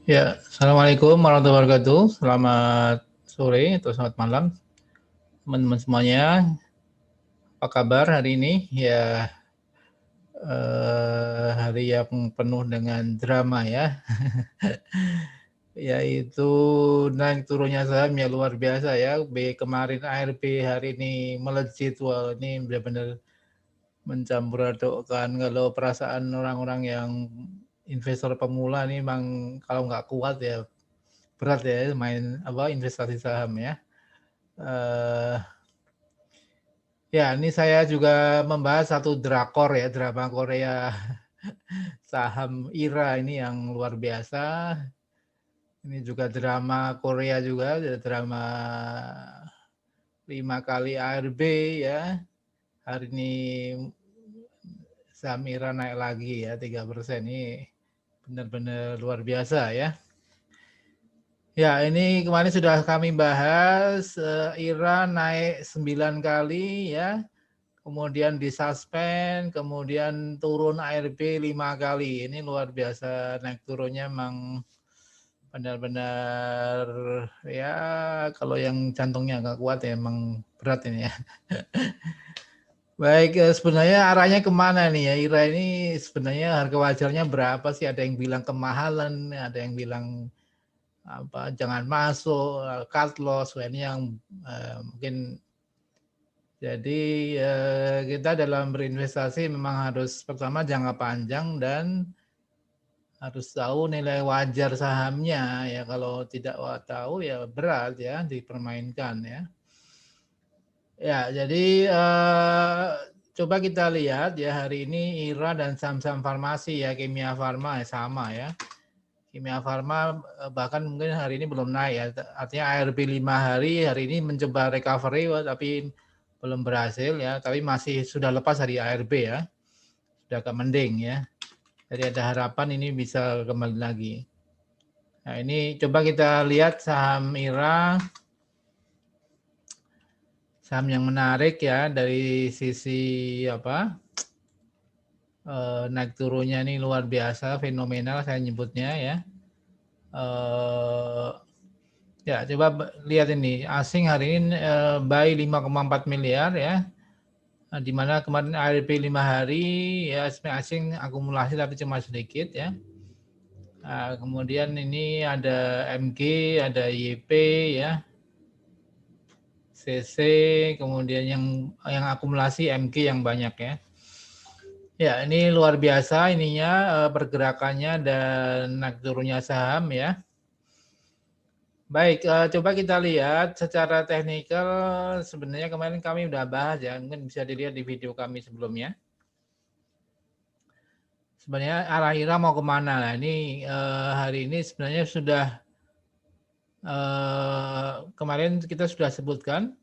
Ya, Assalamualaikum warahmatullahi wabarakatuh. Selamat sore atau selamat malam, teman-teman semuanya. Apa kabar hari ini? Ya, hari yang penuh dengan drama ya, yaitu naik turunnya saham ya luar biasa ya. Kemarin ARB, hari ini melejit. Wah, ini benar-benar mencampur adukkan. Kalau perasaan orang-orang yang investor pemula ini memang kalau nggak kuat ya berat ya main investasi saham ya. Uh, Ya, ini saya juga membahas satu drakor ya, drama Korea saham IRA ini yang luar biasa. Ini juga drama Korea juga, drama 5 kali ARB ya. Hari ini saham IRA naik lagi ya 3%. Ini benar-benar luar biasa ya. Ya, ini kemarin sudah kami bahas IRA naik 9 kali ya. Kemudian disuspend, kemudian turun ARB 5 kali. Ini luar biasa naik turunnya memang benar-benar ya kalau yang jantungnya nggak kuat ya emang berat ini ya. Baik, sebenarnya arahnya kemana nih ya? IRA ini sebenarnya harga wajarnya berapa sih? Ada yang bilang kemahalan, ada yang bilang apa jangan masuk, cut loss. Wah, ini yang mungkin jadi kita dalam berinvestasi memang harus pertama jangka panjang dan harus tahu nilai wajar sahamnya ya. Kalau tidak tahu ya berat ya dipermainkan ya. Ya, jadi coba kita lihat ya hari ini IRA dan saham-saham farmasi ya, Kimia Farma ya sama ya. Kimia Farma bahkan mungkin hari ini belum naik ya. Artinya ARB 5 hari ini mencoba recovery tapi belum berhasil ya, tapi masih sudah lepas dari ARB ya. Sudah agak mending ya. Jadi ada harapan ini bisa kembali lagi. Nah, ini coba kita lihat saham IRA. Saham yang menarik ya dari sisi apa? Naik turunnya ini luar biasa, fenomenal saya nyebutnya ya. Ya, coba lihat ini. Asing hari ini buy 5,4 miliar ya. Nah, di mana kemarin ARB 5 hari ya asing akumulasi tapi cuma sedikit ya. Nah, kemudian ini ada MG, ada YP ya. CC, kemudian yang akumulasi MG yang banyak ya. Ya, ini luar biasa ininya pergerakannya dan naik turunnya saham ya. Baik, coba kita lihat secara teknikal. Sebenarnya kemarin kami udah bahas ya, mungkin bisa dilihat di video kami sebelumnya. Sebenarnya arah IRA mau kemana? Nah, ini hari ini sebenarnya sudah kemarin kita sudah sebutkan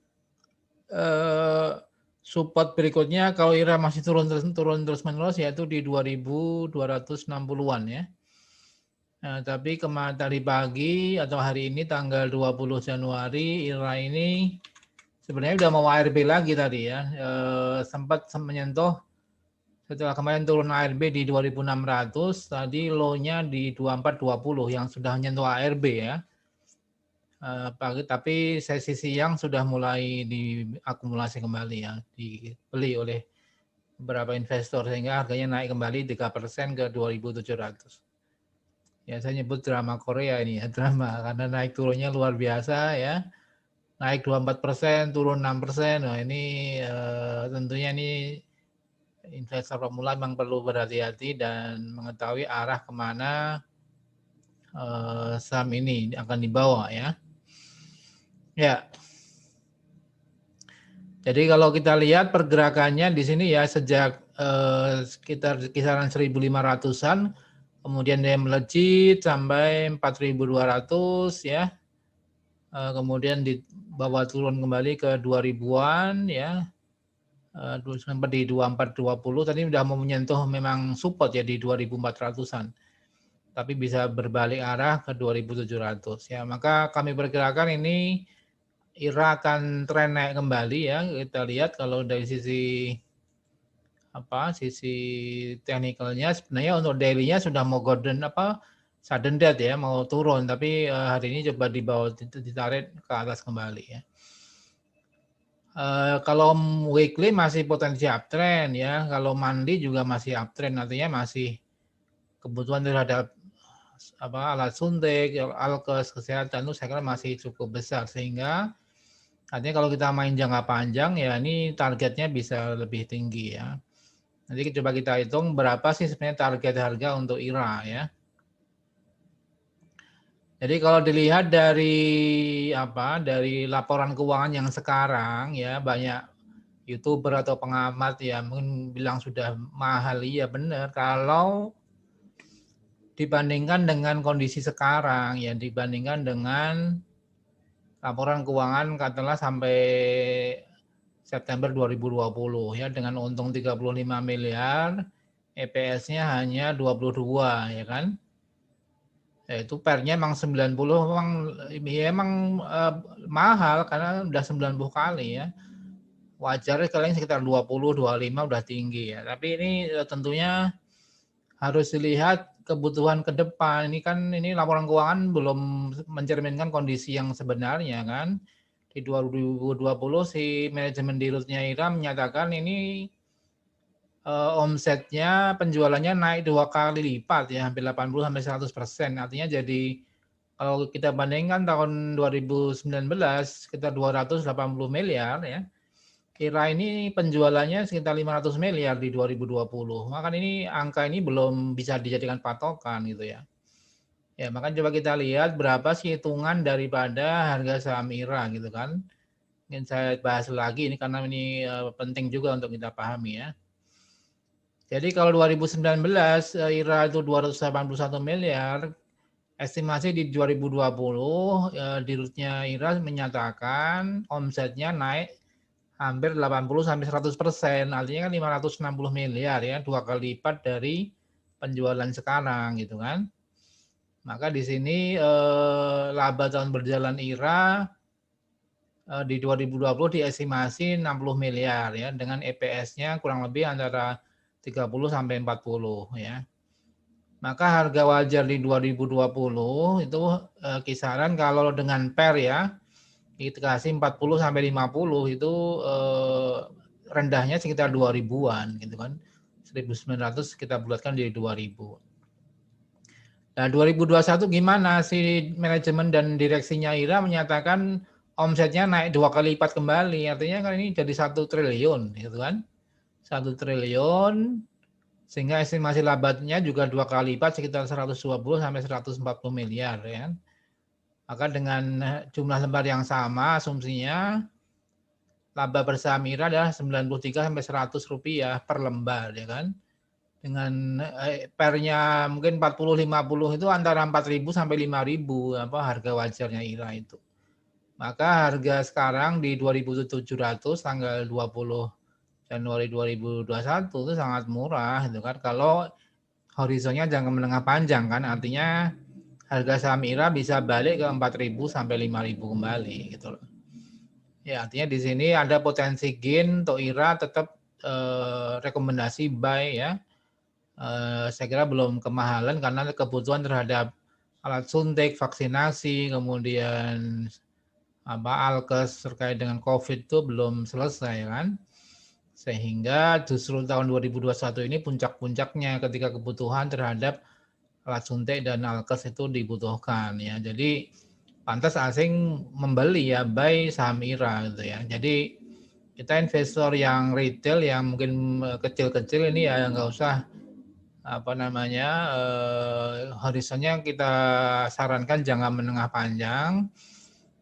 support berikutnya kalau IRA masih turun terus menerus yaitu di 2.260-an ya. Nah, tapi kemarin tadi pagi atau hari ini tanggal 20 Januari IRA ini sebenarnya udah mau ARB lagi tadi ya. Sempat menyentuh setelah kemarin turun ARB di 2.600, tadi low-nya di 2420 yang sudah menyentuh ARB ya. Tapi sesi siang sudah mulai diakumulasi kembali ya, dibeli oleh beberapa investor sehingga harganya naik kembali 3% ke 2.700. Ya saya nyebut drama Korea ini ya, drama karena naik turunnya luar biasa ya. Naik 24%, turun 6%. Nah, ini tentunya ini investor pemula memang perlu berhati-hati dan mengetahui arah kemana saham ini akan dibawa ya. Ya. Jadi kalau kita lihat pergerakannya di sini ya sejak sekitar kisaran 1.500-an, kemudian dia melejit sampai 4.200 ya. Kemudian dibawa turun kembali ke 2.000-an ya. Sampai di 2420 tadi sudah mau menyentuh memang support ya di 2.400-an. Tapi bisa berbalik arah ke 2.700 ya. Maka kami perkirakan ini IRA akan tren naik kembali ya. Kita lihat kalau dari sisi sisi teknikalnya sebenarnya untuk daily-nya sudah mau golden sudden death ya, mau turun, tapi hari ini coba ditarik ke atas kembali ya. Kalau weekly masih potensi uptrend ya, kalau monthly juga masih uptrend, artinya masih kebutuhan terhadap alat suntik, alkes, kesehatan itu saya kira masih cukup besar, sehingga artinya kalau kita main jangka panjang ya ini targetnya bisa lebih tinggi ya. Nanti coba kita hitung berapa sih sebenarnya target harga untuk IRA ya. Jadi kalau dilihat dari laporan keuangan yang sekarang ya, banyak YouTuber atau pengamat ya mungkin bilang sudah mahal, iya benar. Kalau dibandingkan dengan kondisi sekarang ya, dibandingkan dengan laporan keuangan katakanlah sampai September 2020 ya, dengan untung 35 miliar, EPS-nya hanya 22 ya kan. Ya, itu pernya emang 90 memang mahal karena udah 90 kali ya. Wajarnya kalian sekitar 20, 25 udah tinggi ya. Tapi ini tentunya harus dilihat kebutuhan ke depan. Ini laporan keuangan belum mencerminkan kondisi yang sebenarnya kan. Di 2020 si manajemen di rootnya IRA menyatakan ini omsetnya, penjualannya naik 2 kali lipat ya, hampir 80-100%. Artinya jadi kalau kita bandingkan tahun 2019 sekitar 280 miliar ya, IRA ini penjualannya sekitar 500 miliar di 2020. Maka angka ini belum bisa dijadikan patokan gitu ya. Ya, maka coba kita lihat berapa sih hitungan daripada harga saham IRA gitu kan. Ingin saya bahas lagi ini karena ini penting juga untuk kita pahami ya. Jadi kalau 2019 IRA itu 281 miliar, estimasi di 2020 di rootnya IRA menyatakan omsetnya naik hampir 80-100%, artinya kan 560 miliar ya, 2 kali lipat dari penjualan sekarang gitu kan. Maka di sini laba tahun berjalan IRA di 2020 diestimasi 60 miliar ya, dengan EPS-nya kurang lebih antara 30 sampai 40 ya. Maka harga wajar di 2020 itu kisaran kalau dengan PER ya, kita kasih 40 sampai 50 itu rendahnya sekitar 2000-an gitu kan. 1900 kita bulatkan jadi 2000. Nah, 2021 gimana? Si manajemen dan direksinya IRA menyatakan omsetnya naik 2 kali lipat kembali. Artinya kan ini jadi 1 triliun gitu kan. 1 triliun, sehingga estimasi labanya juga 2 kali lipat sekitar 120 sampai 140 miliar ya. Maka dengan jumlah lembar yang sama asumsinya laba bersaham IRA adalah 93 sampai 100 rupiah per lembar ya kan. Dengan pernya mungkin 40 50 itu antara 4.000 sampai 5.000 harga wajarnya IRA itu. Maka harga sekarang di 2.700 tanggal 20 Januari 2021 itu sangat murah gitu kan. Kalau horizonnya jangka menengah panjang kan, artinya harga saham IRA bisa balik ke 4.000 sampai 5.000 kembali gitu loh. Ya, artinya di sini ada potensi gain untuk IRA, tetap rekomendasi buy ya. Saya kira belum kemahalan karena kebutuhan terhadap alat suntik, vaksinasi, kemudian alkes terkait dengan COVID itu belum selesai kan. Sehingga justru tahun 2021 ini puncak-puncaknya ketika kebutuhan terhadap alat suntik dan alkes itu dibutuhkan ya. Jadi pantas asing membeli ya, buy saham IRA gitu ya. Jadi kita investor yang retail yang mungkin kecil-kecil ini ya nggak usah horizonnya kita sarankan jangka menengah panjang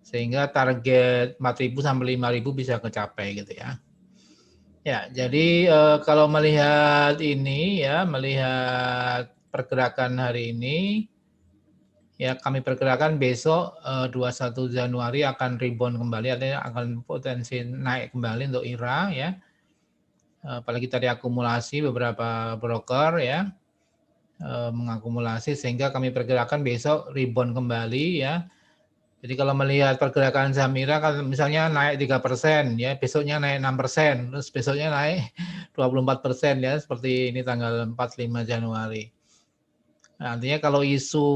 sehingga target 4.000 sampai 5.000 bisa kecapai gitu ya. Ya, jadi kalau melihat ini ya, melihat pergerakan hari ini, ya kami perkirakan besok 21 Januari akan rebound kembali, artinya akan potensi naik kembali untuk IRA ya. Apalagi tadi akumulasi beberapa broker ya, mengakumulasi sehingga kami perkirakan besok rebound kembali ya. Jadi kalau melihat pergerakan saham IRA kan misalnya naik 3% ya, besoknya naik 6%, terus besoknya naik 24% ya, seperti ini tanggal 45 Januari. Nah, artinya kalau isu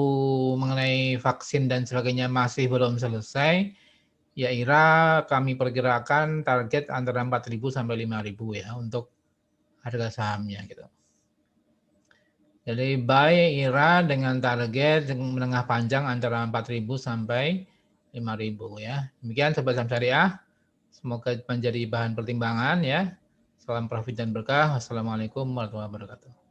mengenai vaksin dan sebagainya masih belum selesai, ya IRA kami perkirakan target antara 4.000 sampai 5.000 ya untuk harga sahamnya gitu. Jadi buy IRA dengan target menengah panjang antara 4.000 sampai 5.000 ya. Demikian Sobat Saham Syariah. Semoga menjadi bahan pertimbangan ya. Salam profit dan berkah. Wassalamualaikum warahmatullahi wabarakatuh.